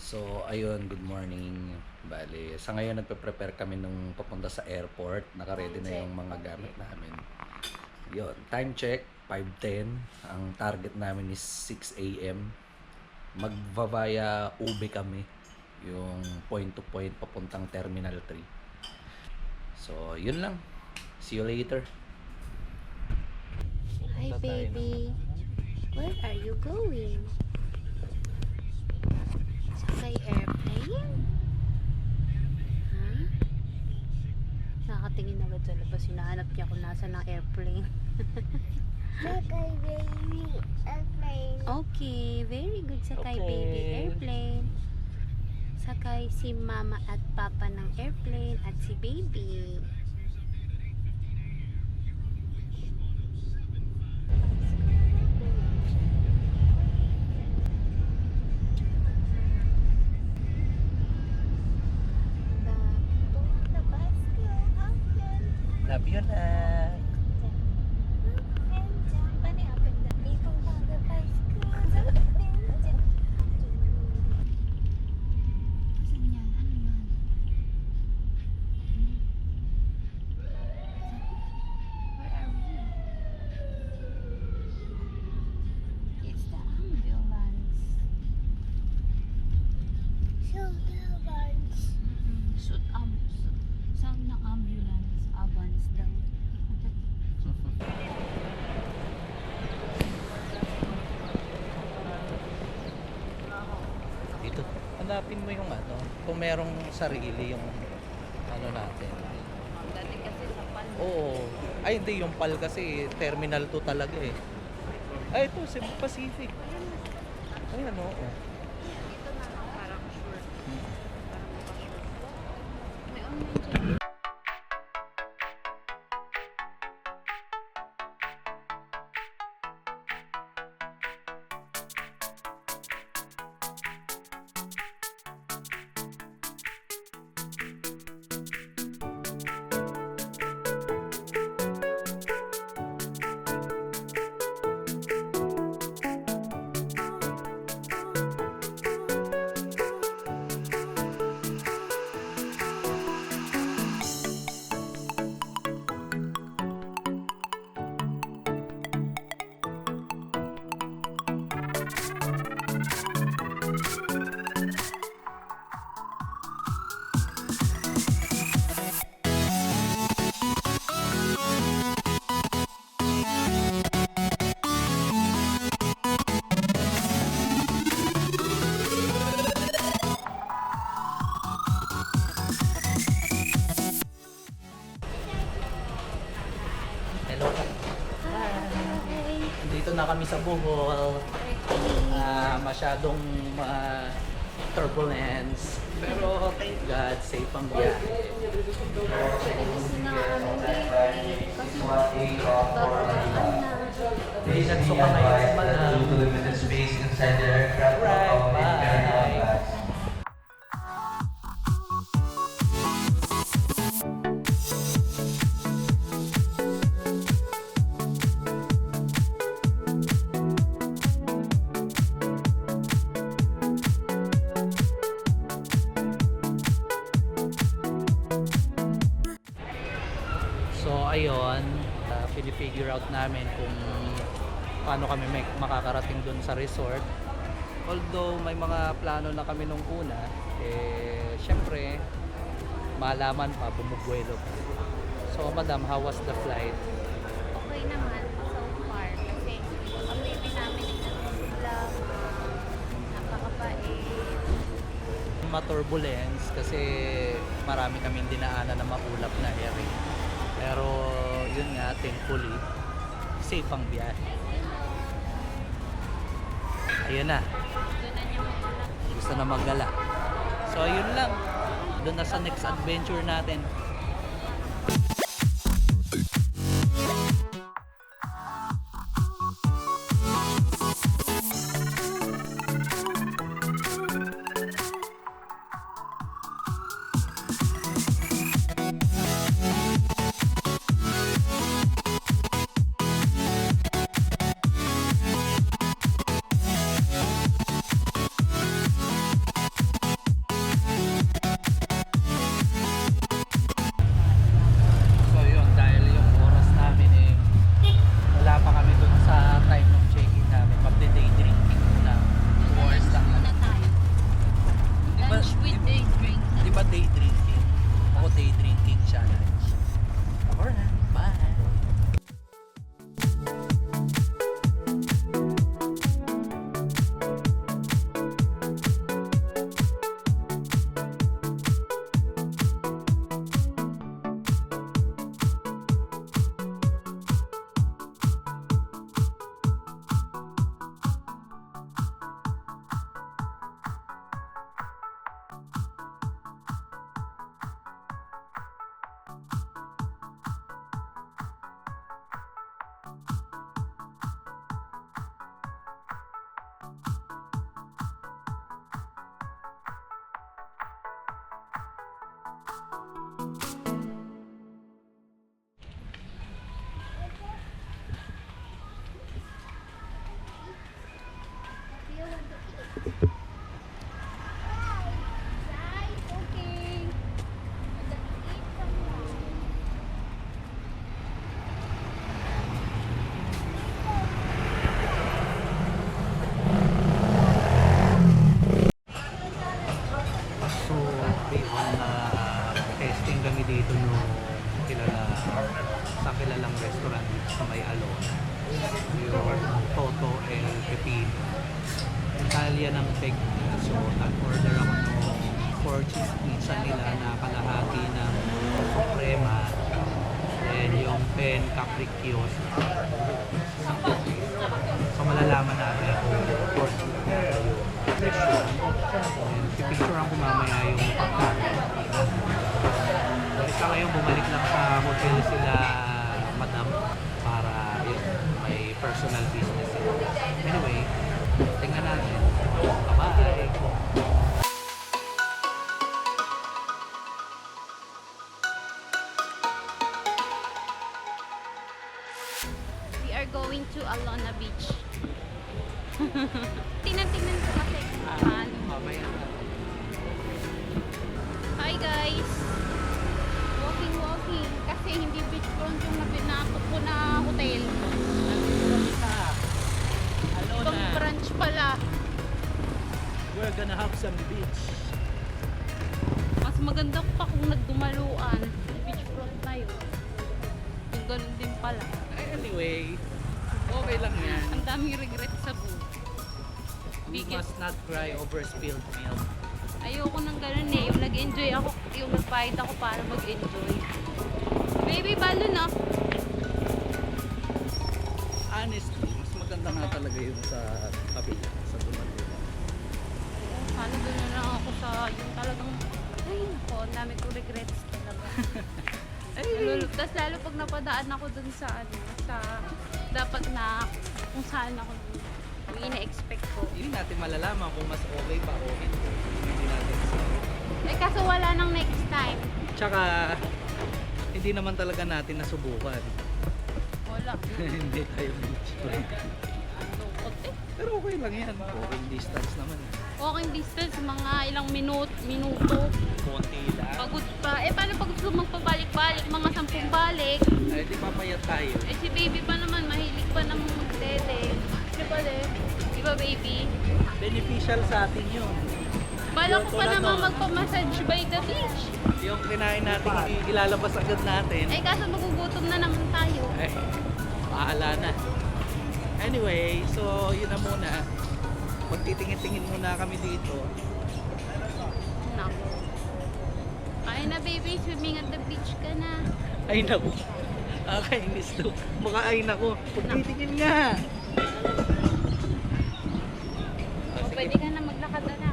So, ayun, good morning. Bale, sa ngayon nagpe-prepare kami nung papunta sa airport. Naka-ready na yung mga gamit namin. Yun, time check, 5:10. Ang target namin is 6 a.m. Magvavaya ube kami. Yung point to point papuntang Terminal 3. So, yun lang. See you later. Hi, baby. Where are you going? Sakay airplane? Ha? Nakatingin agad sa labas. Hinahanap niya kung nasa ng airplane. Sakay baby airplane. Okay, very good. Sakay, Okay. baby airplane. Sakay si mama at papa ng airplane at si baby. The bicycle open. Love you na. And jump and open the people on the bicycle. Asan yan? Ano yan? Where are we? It's the ambulance. So ambulance. Sound ng ambulance. Ambulance daw. Dito. Hanapin mo yung ano, kung merong sarili yung ano natin. Dati kasi sa Oo. Ay, hindi. Yung PAL kasi Terminal 2 talaga eh. Ay, ito. Cebu Pacific. Ayan, oo. dito na parang sure. Parang maka-sure. May online dyan. Hello. Hi. Dito na kami sa Bohol. Masyadong turbulence. Pero thank God, safe ang biyahe. Kasi na ano baby. Kasi tataan na. Hindi nagsuka ngayon si Madam. To limited space inside the aircraft. Right, bye. So ayun, pinifigure out namin kung paano kami makakarating dun sa resort. Although may mga plano na kami nung una, syempre malaman pa, bumubuelo pa. So madam, how was the flight? Okay naman so far. Kasi ang baby namin ay nag-vlog. Napakabait. Ma-turbulence kasi marami kaming dinaanan na maulap na area. Pero yun nga, thankfully, safe ang biyahe. Ayun na. Doon na niya mauna. Gusto na maggala. So yun lang. Doon na sa next adventure natin. So, ayun na testing kami dito nung sa kilalang restaurant dito sa May Alona. Yung Toto El Pepino. Italian ang peg nila. So, nag-order ako ng 4 cheese pizza nila na kalahati ng suprema. And yung pen capriccios. So, malalaman natin kung pork na yung presyo. And pipicturean ko mamaya yung pagkain. Balik ngayon, bumalik lang sa hotel sila madam para yun, may personal business sila. Anyway, tingnan natin. Bye-bye! We are going to Alona Beach. Tingnan ko kasi kung paano. Mamaya. Hi guys! Walking. Kasi hindi beachfront yung napinakot ko na hotel. Ibang branch pala. We're gonna have some beach. Mas maganda pa kung nagdumaluan. Beachfront na yun. Kung ganun din pala. Anyway, okay lang yan. Ang daming regret sa buhay. We must not cry over spilled milk. Ayoko nang ganun eh. Yung nag-enjoy ako, yung nagpahit ako para mag-enjoy. Baby, balo na. Honestly, mas maganda nga talaga yung sa kabila, sa dumadula. Sana doon na lang ako sa yung talagang, ay nako, ang dami ko regrets talaga. Tapos lalo pag napadaan ako dun sa sa dapat na kung saan ako yung ina-expect ko. Hindi natin malalaman kung mas okay pa o hindi. Hindi natin Eh kaso wala nang next time. Tsaka, hindi naman talaga natin nasubukan. Wala. Hindi tayo beach friend. Lungkot eh. Pero okay lang yan. Walking distance naman. Walking distance, mga ilang minuto. Konti lang. Pagod pa. Eh paano pag gusto magpabalik-balik, mga 10 balik? Ay, di papayat tayo. Eh si baby pa naman, mahilig pa namang magdede. Di ba Di ba baby? Beneficial sa atin yun. Bala ko pa Tulad namang nun. magpamassage by the beach. Yung kinain natin, ilalabas agad natin. Eh kaso magugutom na naman tayo. Ay, paala na. Anyway, so yun na muna. Magtitingin-tingin muna kami dito. Nako. Ay na baby, swimming at the beach ka na. Ay naku. Nakakainis to. Mukha ay naku. Magtitingin nga. O pwede ka na maglakad na.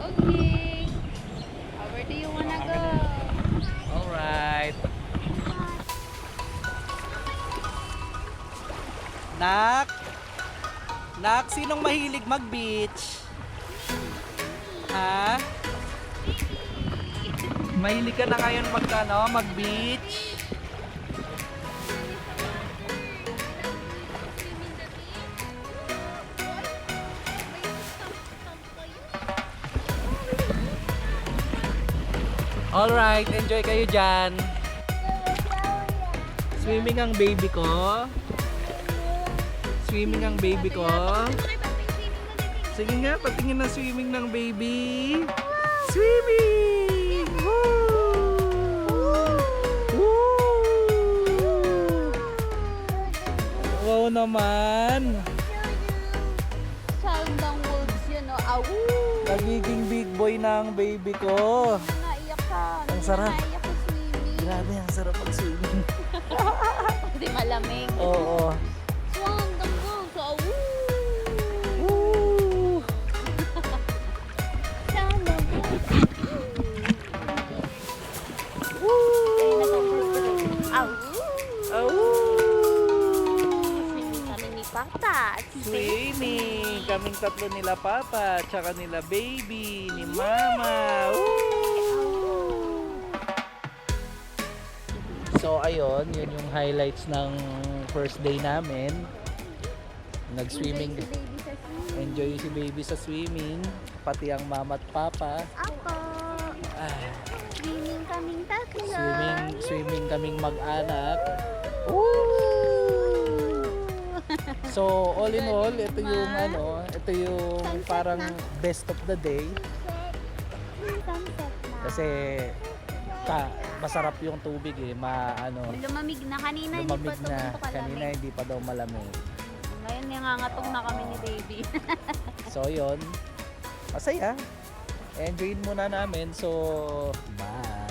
Okay. Where do you wanna go? Alright. Nak? Nak, sinong mahilig mag-beach? Ha? Mahilig ka na ngayon mag-beach? Alright, enjoy kayo dyan. Swimming ang baby ko. Swimming ang baby ko. Sige nga, patingin na swimming ng baby. Swimming! Woo! Woo! Wow naman! Saldang wolves yun o. Awu! Nagiging big boy na ang baby ko. Naiyak ka. Ang sarap. Naiyak ka swimming. Grabe, ang sarap mag-swimming. Hindi malamig. Oo. Saldang wolves. Awu! Woo! Saldang wolves. Awu! Oh! Swimming kami ni Papa. Swimming! Kaming tatlo nila papa, tsaka nila baby, ni mama. Woo! So ayun, yun yung highlights ng first day namin. Nag-swimming. Enjoy si baby sa swimming. Enjoy si baby sa swimming. Pati ang mama at papa. Ako. Ah, Swimming kaming tatlo. swimming kaming mag-anak. Woo! So, all in all, ito yung ito yung Sunset parang na. best of the day. Sunset na. Kasi masarap yung tubig eh, Lumamig na. Kanina hindi pa lumamig na. tumuntok Kanina kalamig. hindi pa daw malamig. Ngayon, nangangatong na kami ni baby. So, yun. Masaya. Enjoyin muna namin. So, bye.